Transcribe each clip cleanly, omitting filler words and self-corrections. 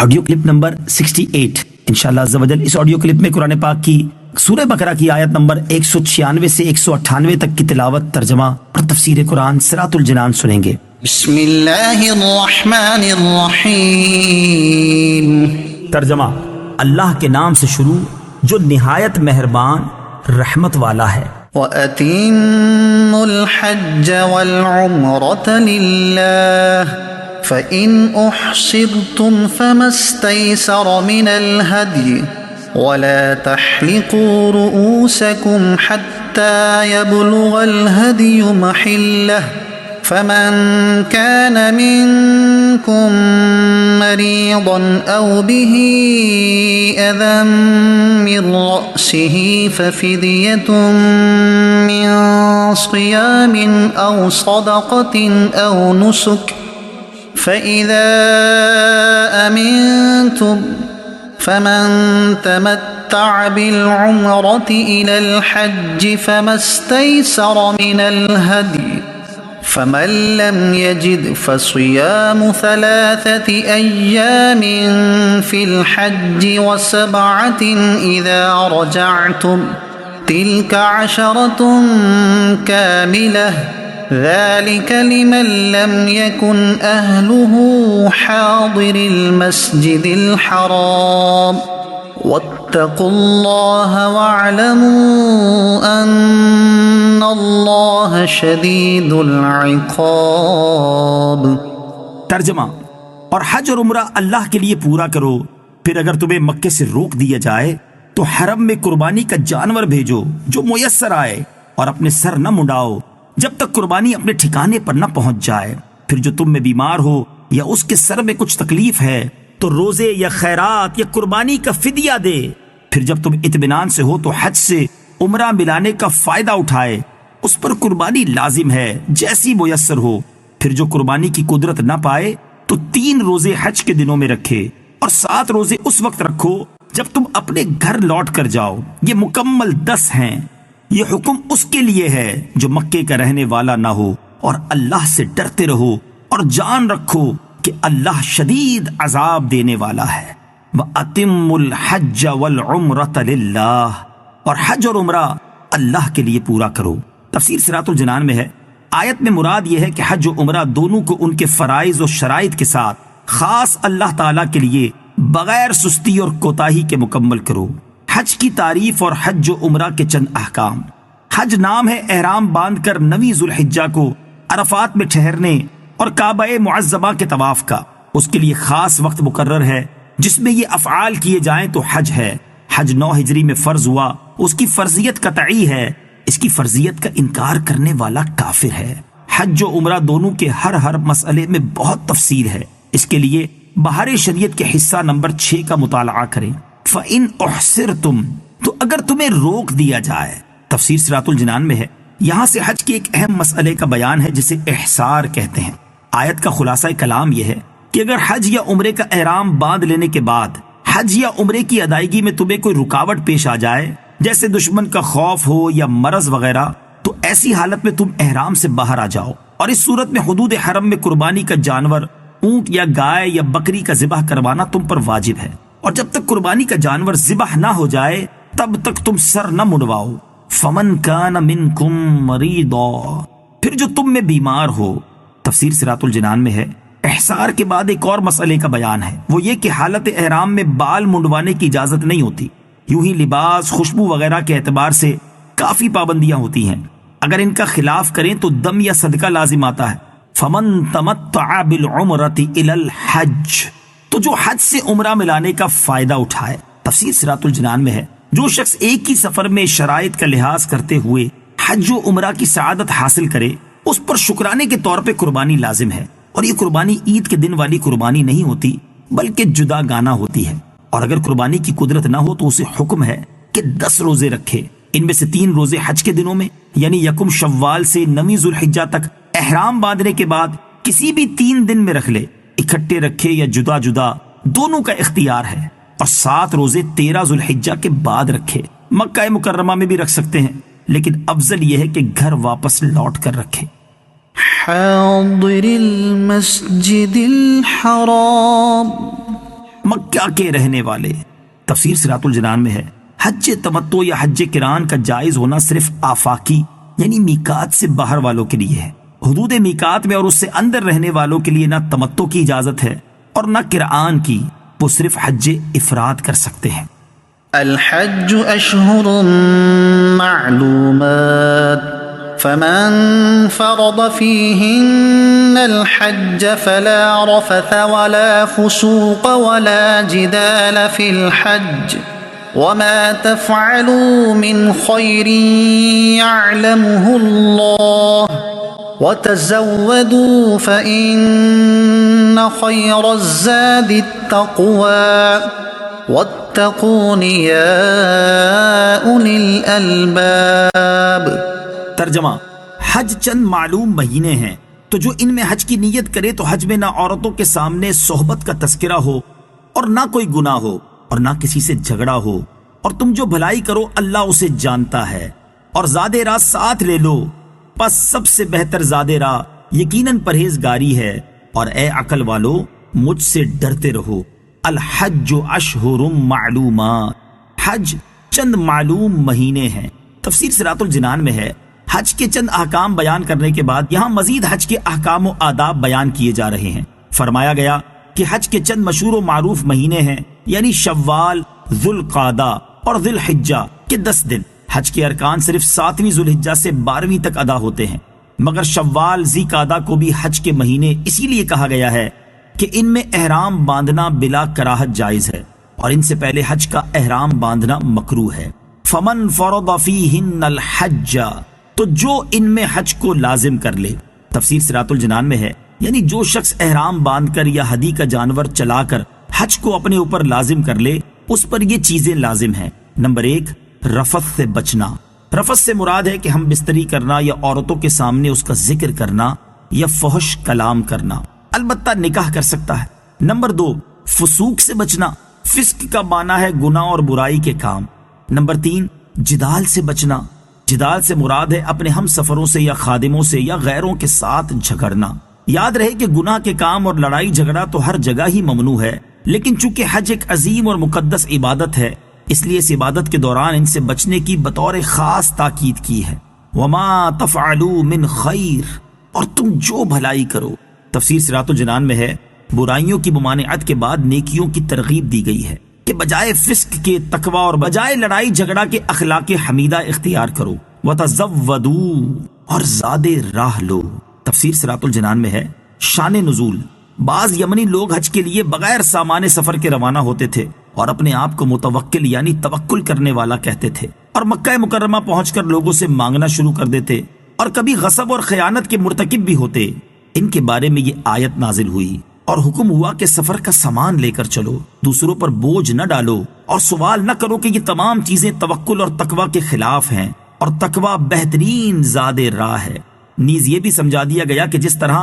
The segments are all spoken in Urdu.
آڈیو کلپ نمبر 68 انشاءاللہ عز و جل اس آڈیو کلپ میں قرآن پاک کی سورہ بقرہ کی آیت نمبر 196 سے 198 تک کی تلاوت، ترجمہ اور تفسیر قرآن صراط الجنان سنیں گے۔ بسم اللہ الرحمن الرحیم۔ ترجمہ: اللہ کے نام سے شروع جو نہایت مہربان رحمت والا ہے۔ وَأَتِمُّوا الْحَجَّ وَالْعُمْرَةَ لِلَّهِ فَإِنْ أُحْصِرْتُمْ فَمَا اسْتَيْسَرَ مِنَ الْهَدْيِ وَلَا تَحْلِقُوا رُؤُوسَكُمْ حَتَّى يَبْلُغَ الْهَدْيُ مَحِلَّهُ فَمَنْ كَانَ مِنْكُمْ مَرِيضًا أَوْ بِهِ أَذًى مِّن رَّأْسِهِ فَفِدْيَةٌ مِّن صِيَامٍ أَوْ صَدَقَةٍ أَوْ نُسُكٍ فَإِذَا أَمِنْتُمْ فَمَنْ تَمَتَّعَ بِالْعُمْرَةِ إِلَى الْحَجِّ فَمَا اسْتَيْسَرَ مِنَ الْهَدْيِ فَمَنْ لَمْ يَجِدْ فَصِيَامُ 3 أَيَّامٍ فِي الْحَجِّ و7 إِذَا رَجَعْتُمْ تِلْكَ 10 كَامِلَةٌ ذَلِكَ لِمَنْ لَمْ يَكُنْ أَهْلُهُ حَاضِرِ الْمَسْجِدِ الْحَرَامِ وَاتَّقُوا اللَّهَ وَاعْلَمُوا أَنَّ اللَّهَ شَدِيدُ الْعِقَابِ۔ ترجمہ: اور حج اور عمرہ اللہ کے لیے پورا کرو، پھر اگر تمہیں مکے سے روک دیا جائے تو حرم میں قربانی کا جانور بھیجو جو میسر آئے، اور اپنے سر نہ منڈاؤ جب تک قربانی اپنے ٹھکانے پر نہ پہنچ جائے۔ پھر جو تم میں بیمار ہو یا اس کے سر میں کچھ تکلیف ہے تو روزے یا خیرات یا قربانی کا فدیہ دے۔ پھر جب تم اطمینان سے ہو تو حج سے عمرہ ملانے کا فائدہ اٹھائے، اس پر قربانی لازم ہے جیسی میسر ہو۔ پھر جو قربانی کی قدرت نہ پائے تو 3 روزے حج کے دنوں میں رکھے اور 7 روزے اس وقت رکھو جب تم اپنے گھر لوٹ کر جاؤ، یہ مکمل 10 ہیں۔ یہ حکم اس کے لیے ہے جو مکے کا رہنے والا نہ ہو، اور اللہ سے ڈرتے رہو اور جان رکھو کہ اللہ شدید عذاب دینے والا ہے۔ وَأَتِمُّوا الْحَجَّ وَالْعُمْرَةَ لِلَّهِ، اور حج اور عمرہ اللہ کے لیے پورا کرو۔ تفسیر صراط الجنان میں ہے، آیت میں مراد یہ ہے کہ حج و عمرہ دونوں کو ان کے فرائض و شرائط کے ساتھ خاص اللہ تعالیٰ کے لیے بغیر سستی اور کوتاہی کے مکمل کرو۔ حج کی تعریف اور حج و عمرہ کے چند احکام۔ حج نام ہے احرام باندھ کر 9 ذوالحجہ کو عرفات میں ٹھہرنے اور کعبہ معظمہ کے طواف کا۔ اس کے لیے خاص وقت مقرر ہے جس میں یہ افعال کیے جائیں تو حج ہے۔ حج 9 ہجری میں فرض ہوا، اس کی فرضیت قطعی ہے، اس کی فرضیت کا انکار کرنے والا کافر ہے۔ حج و عمرہ دونوں کے ہر مسئلے میں بہت تفصیل ہے، اس کے لیے بہار شریعت کے حصہ نمبر 6 کا مطالعہ کریں۔ فَإِنْ أُحْصِرْتُمْ، تو اگر تمہیں روک دیا جائے۔ تفسیر صراط الجنان میں ہے، یہاں سے حج کے ایک اہم مسئلے کا بیان ہے جسے احصار کہتے ہیں۔ آیت کا خلاصہ کلام یہ ہے کہ اگر حج یا عمرے کا احرام باندھ لینے کے بعد حج یا عمرے کی ادائیگی میں تمہیں کوئی رکاوٹ پیش آ جائے، جیسے دشمن کا خوف ہو یا مرض وغیرہ، تو ایسی حالت میں تم احرام سے باہر آ جاؤ، اور اس صورت میں حدود حرم میں قربانی کا جانور اونٹ یا گائے یا بکری کا ذبح کروانا تم پر واجب ہے، اور جب تک قربانی کا جانور ذبح نہ ہو جائے تب تک تم سر نہ منڈواؤ۔ فَمَنْ كَانَ مِنْكُمْ مَرِيضًا، پھر جو تم میں بیمار ہو۔ تفسیر صراط الجنان میں ہے، احصار کے بعد ایک اور مسئلے کا بیان ہے، وہ یہ کہ حالت احرام میں بال منڈوانے کی اجازت نہیں ہوتی۔ یوں ہی لباس، خوشبو وغیرہ کے اعتبار سے کافی پابندیاں ہوتی ہیں، اگر ان کا خلاف کریں تو دم یا صدقہ لازم آتا ہے۔ فَمَنْ تَمَتَّعَ بِالْعُمْرَةِ إِلَى الْحَجِّ، تو جو حج سے عمرہ ملانے کا فائدہ اٹھائے۔ تفسیر صراط الجنان میں ہے، جو شخص ایک ہی سفر میں شرائط کا لحاظ کرتے ہوئے حج و عمرہ کی سعادت حاصل کرے، اس پر شکرانے کے طور پہ قربانی لازم ہے، اور یہ قربانی عید کے دن والی قربانی نہیں ہوتی بلکہ جدا گانا ہوتی ہے۔ اور اگر قربانی کی قدرت نہ ہو تو اسے حکم ہے کہ 10 روزے رکھے، ان میں سے 3 روزے حج کے دنوں میں یعنی 1 شوال سے 9 ذوالحجہ تک احرام باندھنے کے بعد کسی بھی 3 دن میں رکھ لے، اکٹھے رکھے یا جدا جدا، دونوں کا اختیار ہے، اور 7 روزے 13 ذوالحجہ کے بعد رکھے۔ مکہ مکرمہ میں بھی رکھ سکتے ہیں، لیکن افضل یہ ہے کہ گھر واپس لوٹ کر رکھے۔ حاضر المسجد الحرام مکہ کے رہنے والے۔ تفسیر صراط الجنان میں ہے حج تمتع یا حج قران کا جائز ہونا صرف آفاقی یعنی میقات سے باہر والوں کے لیے ہے۔ حدود میقات میں اور اس سے اندر رہنے والوں کے لیے نہ تمتع کی اجازت ہے اور نہ قران کی، وہ صرف حج افراد کر سکتے ہیں۔ الحج اشہر معلومات فمن فرض فيهن الحج فلا رفث ولا فسوق ولا جدال في الحج وما تفعلوا من خير يعلمه الله وتزودوا فإن خير الزاد التقوى واتقون يا أولي الألباب۔ ترجمہ، حج چند معلوم مہینے ہیں، تو جو ان میں حج کی نیت کرے تو حج میں نہ عورتوں کے سامنے صحبت کا تذکرہ ہو اور نہ کوئی گناہ ہو اور نہ کسی سے جھگڑا ہو، اور تم جو بھلائی کرو اللہ اسے جانتا ہے، اور زاد راہ ساتھ لے لو، پس سب سے بہتر زاد راہ یقیناً پرہیزگاری ہے، اور اے عقل والو مجھ سے ڈرتے رہو۔ الحج اشہر معلومات، حج چند معلوم مہینے ہیں۔ تفسیر صراط الجنان میں ہے حج کے چند احکام بیان کرنے کے بعد یہاں مزید حج کے احکام و آداب بیان کیے جا رہے ہیں۔ فرمایا گیا کہ حج کے چند مشہور و معروف مہینے ہیں، یعنی شوال، ذوالقعدہ اور ذی الحجہ کے 10 دن۔ حج کے ارکان صرف 7ویں ذوالحجہ سے 12ویں تک ادا ہوتے ہیں، مگر شوال، ذی قعدہ کو بھی حج کے مہینے اسی لیے کہا گیا ہے کہ ان میں احرام باندھنا بلا کراہت جائز ہے، اور ان سے پہلے حج کا احرام باندھنا مکروہ ہے۔ فمن فرض فیہن الحج، تو جو ان میں حج کو لازم کر لے۔ تفسیر صراط الجنان میں ہے یعنی جو شخص احرام باندھ کر یا ہدی کا جانور چلا کر حج کو اپنے اوپر لازم کر لے، اس پر یہ چیزیں لازم ہیں۔ نمبر 1، رفث سے بچنا۔ رفث سے مراد ہے کہ ہم بستری کرنا یا عورتوں کے سامنے اس کا ذکر کرنا یا فحش کلام کرنا، البتہ نکاح کر سکتا ہے۔ نمبر 2، فسوق سے بچنا۔ فسق کا معنی ہے گناہ اور برائی کے کام۔ نمبر 3، جدال سے بچنا۔ جدال سے مراد ہے اپنے ہم سفروں سے یا خادموں سے یا غیروں کے ساتھ جھگڑنا۔ یاد رہے کہ گناہ کے کام اور لڑائی جھگڑا تو ہر جگہ ہی ممنوع ہے، لیکن چونکہ حج ایک عظیم اور مقدس عبادت ہے، اس لیے اس عبادت کے دوران ان سے بچنے کی بطور خاص تاکید کی ہے۔ وما تفعلوا من خیر، اور تم جو بھلائی کرو۔ تفسیر صراط الجنان میں ہے برائیوں کی ممانعت کے بعد نیکیوں کی ترغیب دی گئی ہے کہ بجائے فسق کے تقوی اور بجائے لڑائی جھگڑا کے اخلاق حمیدہ اختیار کرو۔ وتزودوا، اور زاد راہ لو۔ تفسیر صراط الجنان میں ہے شان نزول۔ بعض یمنی لوگ حج کے لیے بغیر سامان سفر کے روانہ ہوتے تھے اور اپنے آپ کو متوکل یعنی توکل کرنے والا کہتے تھے، اور مکہ مکرمہ پہنچ کر لوگوں سے مانگنا شروع کر دیتے، اور کبھی غصب اور خیانت کے مرتکب بھی ہوتے۔ ان کے بارے میں یہ آیت نازل ہوئی اور حکم ہوا کہ سفر کا سامان لے کر چلو، دوسروں پر بوجھ نہ ڈالو اور سوال نہ کرو کہ یہ تمام چیزیں توکل اور تقوی کے خلاف ہیں، اور تقوی بہترین زاد راہ ہے۔ نیز یہ بھی سمجھا دیا گیا کہ جس طرح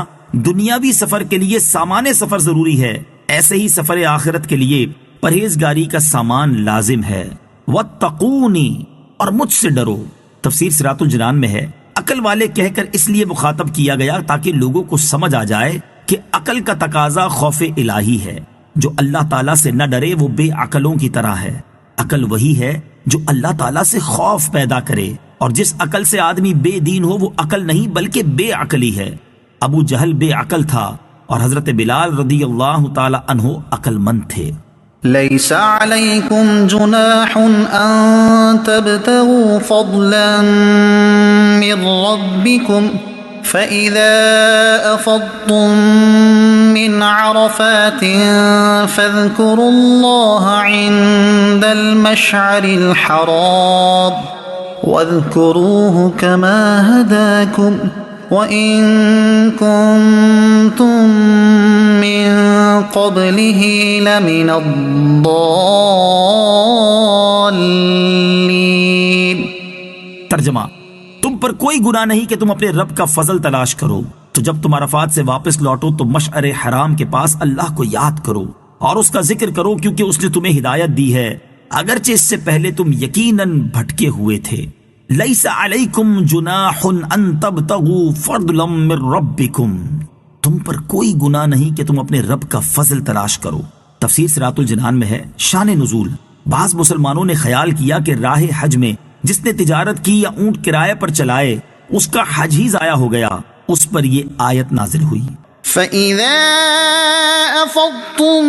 دنیاوی سفر کے لیے سامان سفر ضروری ہے، ایسے ہی سفر آخرت کے لیے پرہیزگاری کا سامان لازم ہے۔ واتقونی، اور مجھ سے ڈرو۔ تفسیر صراط الجنان میں ہے عقل والے کہہ کر اس لیے مخاطب کیا گیا تاکہ لوگوں کو سمجھ آ جائے کہ عقل کا تقاضا خوف الہی ہے۔ جو اللہ تعالیٰ سے نہ ڈرے وہ بے عقلوں کی طرح ہے۔ عقل وہی ہے جو اللہ تعالیٰ سے خوف پیدا کرے، اور جس عقل سے آدمی بے دین ہو وہ عقل نہیں بلکہ بے عقلی ہے۔ ابو جہل بے عقل تھا اور حضرت بلال رضی اللہ تعالی عنہ عقل مند تھے۔ ليس عليكم جناح أن تبتغوا فضلا من ربكم فإذا أفضتم من عرفات فاذكروا الله عند المشعر الحرام واذكروه كما هداكم وَإِن كُنتُم مِّن قَبْلِهِ لَمِنَ الضَّالِّينَ۔ ترجمہ، تم پر کوئی گناہ نہیں کہ تم اپنے رب کا فضل تلاش کرو، تو جب تم عرفات سے واپس لوٹو تو مشعر حرام کے پاس اللہ کو یاد کرو اور اس کا ذکر کرو، کیونکہ اس نے تمہیں ہدایت دی ہے، اگرچہ اس سے پہلے تم یقیناً بھٹکے ہوئے تھے۔ لیس علیکم جناح ان تبتغوا فضلا من ربکم، تم پر کوئی گناہ نہیں کہ تم اپنے رب کا فضل تلاش کرو۔ تفسیر صراط الجنان میں ہے شان نزول۔ بعض مسلمانوں نے خیال کیا کہ راہ حج میں جس نے تجارت کی یا اونٹ کرائے پر چلائے اس کا حج ہی ضائع ہو گیا، اس پر یہ آیت نازل ہوئی۔ فَإِذَا أَفَضْتُم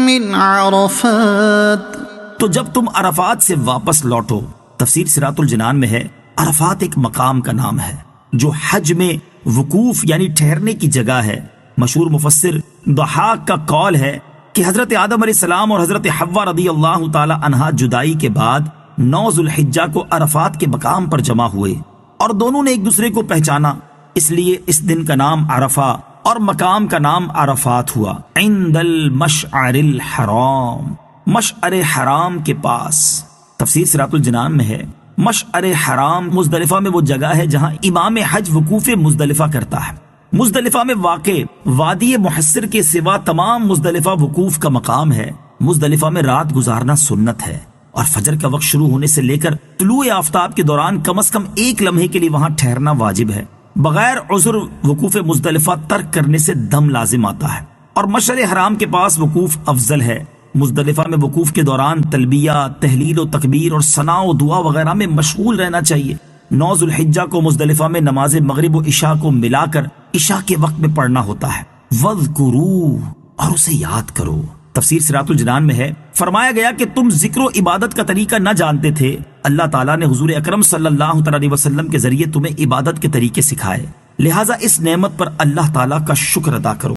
مِّنْ عَرَفَاتٍ، تو جب تم عرفات سے واپس لوٹو۔ تفسیر صراط الجنان میں ہے عرفات ایک مقام کا نام ہے جو حج میں وقوف یعنی ٹھہرنے کی جگہ ہے۔ مشہور مفسر ضحاک کا قول ہے کہ حضرت آدم علیہ السلام اور حضرت حوا رضی اللہ تعالی عنہا جدائی کے بعد 9 ذو الحجہ کو عرفات کے مقام پر جمع ہوئے اور دونوں نے ایک دوسرے کو پہچانا، اس لیے اس دن کا نام عرفہ اور مقام کا نام عرفات ہوا۔ عند المشعر الحرام، مشعر حرام کے پاس۔ تفسیر صراط الجنان میں ہے مشعر حرام مزدلفہ میں وہ جگہ ہے جہاں امام حج وقوف مزدلفہ کرتا ہے۔ مزدلفہ میں واقع وادی محصر کے سوا تمام مزدلفہ وقوف کا مقام ہے۔ مزدلفہ میں رات گزارنا سنت ہے اور فجر کا وقت شروع ہونے سے لے کر طلوع آفتاب کے دوران کم از کم 1 لمحے کے لیے وہاں ٹھہرنا واجب ہے۔ بغیر عذر وقوف مزدلفہ ترک کرنے سے دم لازم آتا ہے اور مشعر حرام کے پاس وقوف افضل ہے۔ مزدلفہ میں وقوف کے دوران تلبیہ، تحلیل و تکبیر اور ثناء و دعا وغیرہ میں مشغول رہنا چاہیے۔ 9 ذو الحجہ کو مزدلفہ میں نماز مغرب و عشاء کو ملا کر عشاء کے وقت میں پڑھنا ہوتا ہے۔ وَاذْكُرُوهُ، اور اسے یاد کرو۔ تفسیر صراط الجنان میں ہے فرمایا گیا کہ تم ذکر و عبادت کا طریقہ نہ جانتے تھے، اللہ تعالیٰ نے حضور اکرم صلی اللہ علیہ وسلم کے ذریعے تمہیں عبادت کے طریقے سکھائے، لہٰذا اس نعمت پر اللہ تعالیٰ کا شکر ادا کرو۔